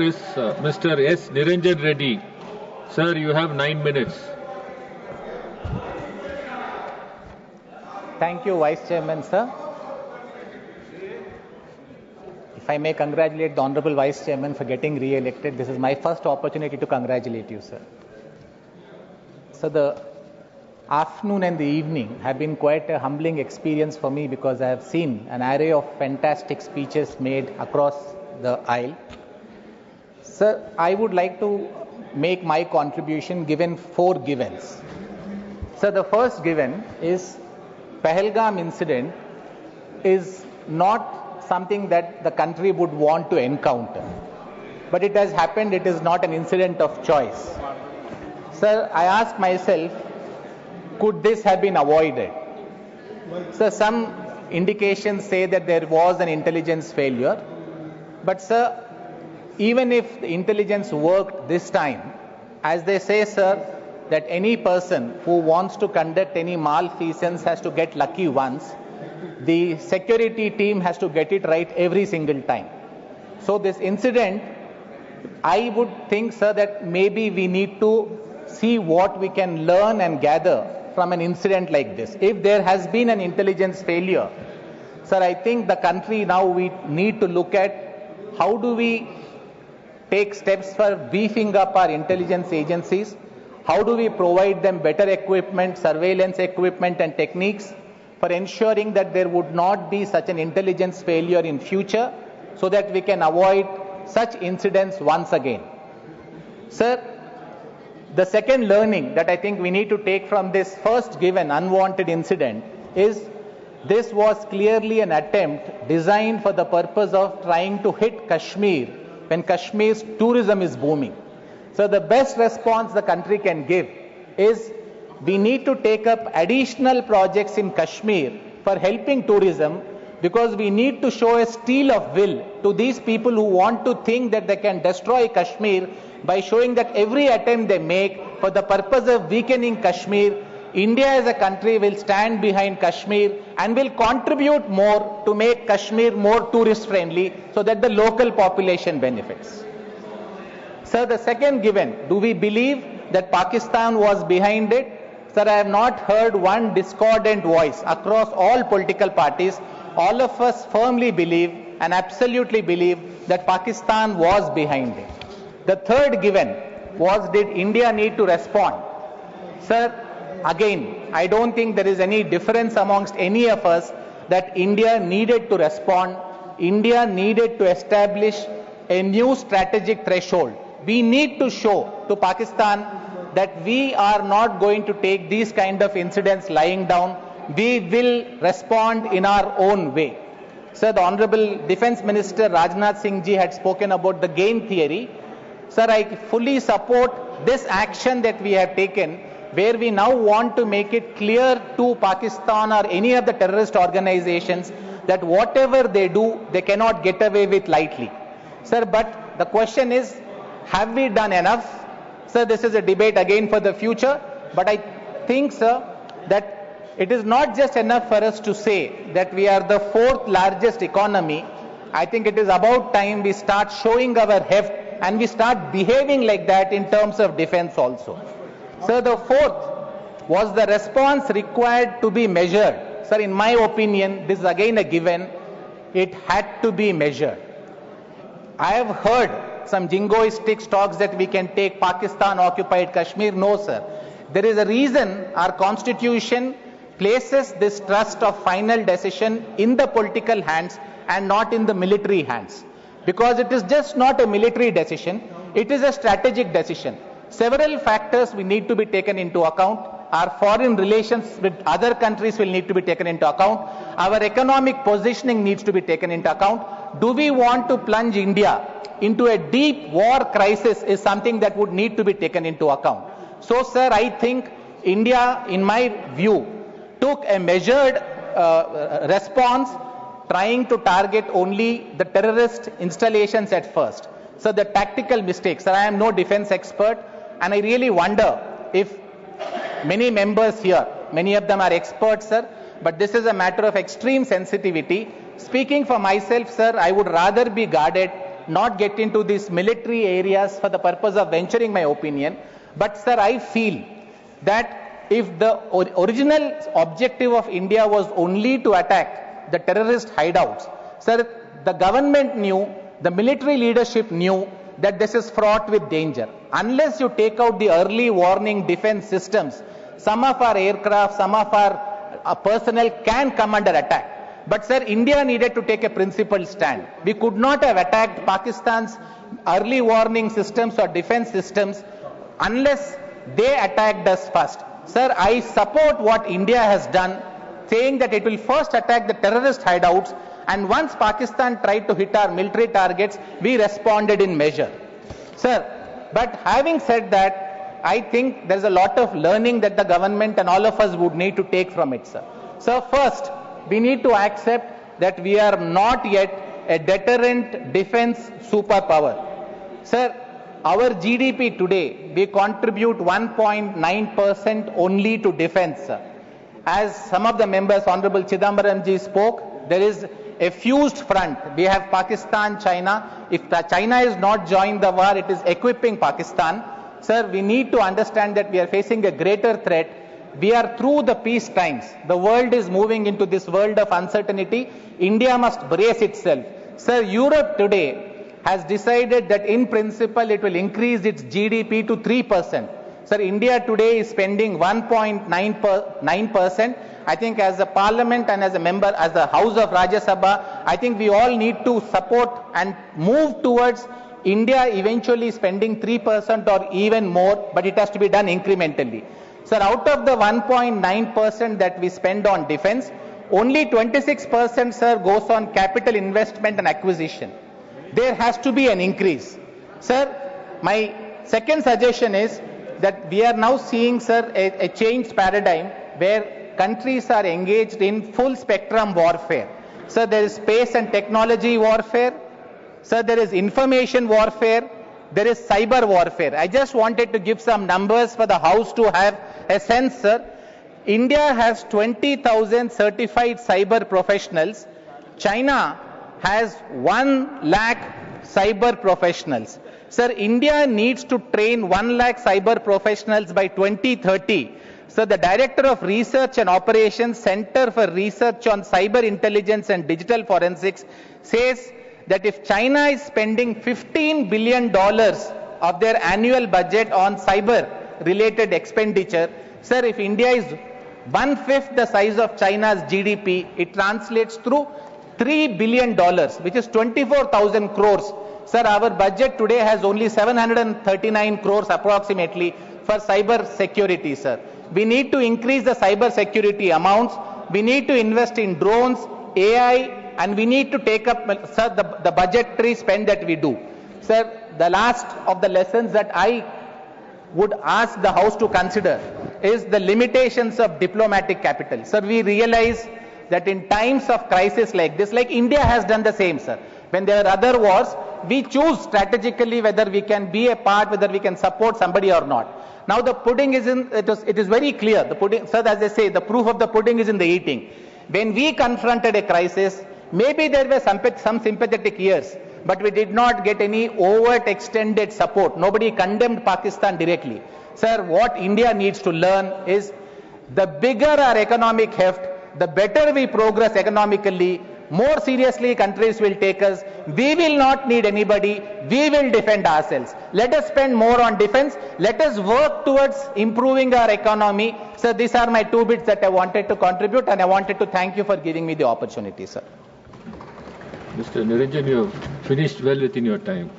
is Mr. S. Niranjan Reddy. Sir, you have 9 minutes. Thank you, Vice Chairman, sir. If I may congratulate the Honorable Vice Chairman for getting re-elected, this is my first opportunity to congratulate you, sir. So the afternoon and the evening have been quite a humbling experience for me because I have seen an array of fantastic speeches made across the aisle. Sir, I would like to make my contribution given 4 givens. So the first given is Pahalgam incident is not something that the country would want to encounter. But it has happened, it is not an incident of choice. Sir, I ask myself, could this have been avoided? So some indications say that there was an intelligence failure. But sir, even if the intelligence worked this time, as they say, sir, that any person who wants to conduct any malfeasance has to get lucky once, the security team has to get it right every single time. So this incident, I would think, sir, that maybe we need to see what we can learn and gather from an incident like this. If there has been an intelligence failure, sir, I think the country now we need to look at how do we take steps for beefing up our intelligence agencies, how do we provide them better equipment, surveillance equipment and techniques for ensuring that there would not be such an intelligence failure in future so that we can avoid such incidents once again. Sir, the second learning that I think we need to take from this first given unwanted incident is this was clearly an attempt designed for the purpose of trying to hit Kashmir when Kashmir's tourism is booming. So the best response the country can give is we need to take up additional projects in Kashmir for helping tourism because we need to show a steel of will to these people who want to think that they can destroy Kashmir by showing that every attempt they make for the purpose of weakening Kashmir, India as a country will stand behind Kashmir and will contribute more to make Kashmir more tourist friendly so that the local population benefits. Sir, the second given, do we believe that Pakistan was behind it? Sir, I have not heard one discordant voice across all political parties. All of us firmly believe and absolutely believe that Pakistan was behind it. The third given was, did India need to respond? Sir, again, I don't think there is any difference amongst any of us that India needed to respond. India needed to establish a new strategic threshold. We need to show to Pakistan that we are not going to take these kind of incidents lying down. We will respond in our own way. Sir, the Honorable Defence Minister Rajnath Singh ji had spoken about the game theory. Sir, I fully support this action that we have taken, where we now want to make it clear to Pakistan or any of the terrorist organizations that whatever they do, they cannot get away with lightly. Sir, but the question is, have we done enough? Sir, this is a debate again for the future, but I think, sir, that it is not just enough for us to say that we are the 4th largest economy. I think it is about time we start showing our heft and we start behaving like that in terms of defense also. Sir, the fourth was the response required to be measured. Sir, in my opinion, this is again a given. It had to be measured. I have heard some jingoistic talks that we can take Pakistan occupied Kashmir. No, sir. There is a reason our constitution places this trust of final decision in the political hands and not in the military hands. Because it is just not a military decision, it is a strategic decision. Several factors we need to be taken into account. Our foreign relations with other countries will need to be taken into account. Our economic positioning needs to be taken into account. Do we want to plunge India into a deep war crisis is something that would need to be taken into account. So, sir, I think India, in my view, took a measured response, trying to target only the terrorist installations at first. So the tactical mistakes, sir, I am no defense expert, and I really wonder if many members here, many of them are experts, sir, but this is a matter of extreme sensitivity. Speaking for myself, sir, I would rather be guarded not get into these military areas for the purpose of venturing my opinion. But sir, I feel that if the original objective of India was only to attack the terrorist hideouts, sir, the government knew, the military leadership knew that this is fraught with danger. Unless you take out the early warning defense systems, some of our aircraft, some of our personnel can come under attack. But sir, India needed to take a principled stand. We could not have attacked Pakistan's early warning systems or defense systems unless they attacked us first. Sir, I support what India has done, saying that it will first attack the terrorist hideouts, and once Pakistan tried to hit our military targets, we responded in measure. Sir, but having said that, I think there's a lot of learning that the government and all of us would need to take from it, sir. So first, we need to accept that we are not yet a deterrent defense superpower. Sir, our GDP today, we contribute 1.9% only to defense, sir. As some of the members, Honorable Chidambaramji spoke, there is a fused front. We have Pakistan, China. If China is not joined the war, it is equipping Pakistan. Sir, we need to understand that we are facing a greater threat. We are through the peace times. The world is moving into this world of uncertainty. India must brace itself. Sir, Europe today has decided that in principle it will increase its GDP to 3%. Sir, India today is spending 1.9%. I think as a parliament and as a member, as a house of Rajya Sabha, I think we all need to support and move towards India eventually spending 3% or even more, but it has to be done incrementally. Sir, out of the 1.9% that we spend on defense, only 26%, sir, goes on capital investment and acquisition. There has to be an increase. Sir, my second suggestion is that we are now seeing, sir, a changed paradigm where countries are engaged in full spectrum warfare. Sir, there is space and technology warfare. Sir, there is information warfare. There is cyber warfare. I just wanted to give some numbers for the House to have a sense, sir. India has 20,000 certified cyber professionals. China has 1 lakh cyber professionals. Sir, India needs to train 1 lakh cyber professionals by 2030. So the Director of Research and Operations, Center for Research on Cyber Intelligence and Digital Forensics, says that if China is spending $15 billion of their annual budget on cyber-related expenditure, sir, if India is 1/5 the size of China's GDP, it translates through $3 billion, which is 24,000 crores. Sir, our budget today has only 739 crores approximately for cyber security, sir. We need to increase the cyber security amounts. We need to invest in drones, AI, and we need to take up, sir, the budgetary spend that we do. Sir, the last of the lessons that I would ask the House to consider is the limitations of diplomatic capital. Sir, we realize that in times of crisis like this, like India has done the same, sir. When there are other wars, we choose strategically whether we can be a part, whether we can support somebody or not. Now the pudding is in, it is very clear. The pudding, sir, as they say, the proof of the pudding is in the eating. When we confronted a crisis, maybe there were some sympathetic ears, but we did not get any overt extended support. Nobody condemned Pakistan directly. Sir, what India needs to learn is the bigger our economic heft, the better we progress economically, more seriously countries will take us. We will not need anybody. We will defend ourselves. Let us spend more on defense. Let us work towards improving our economy. Sir, these are my 2 bits that I wanted to contribute, and I wanted to thank you for giving me the opportunity, sir. Mr. Niranjan, you have finished well within your time.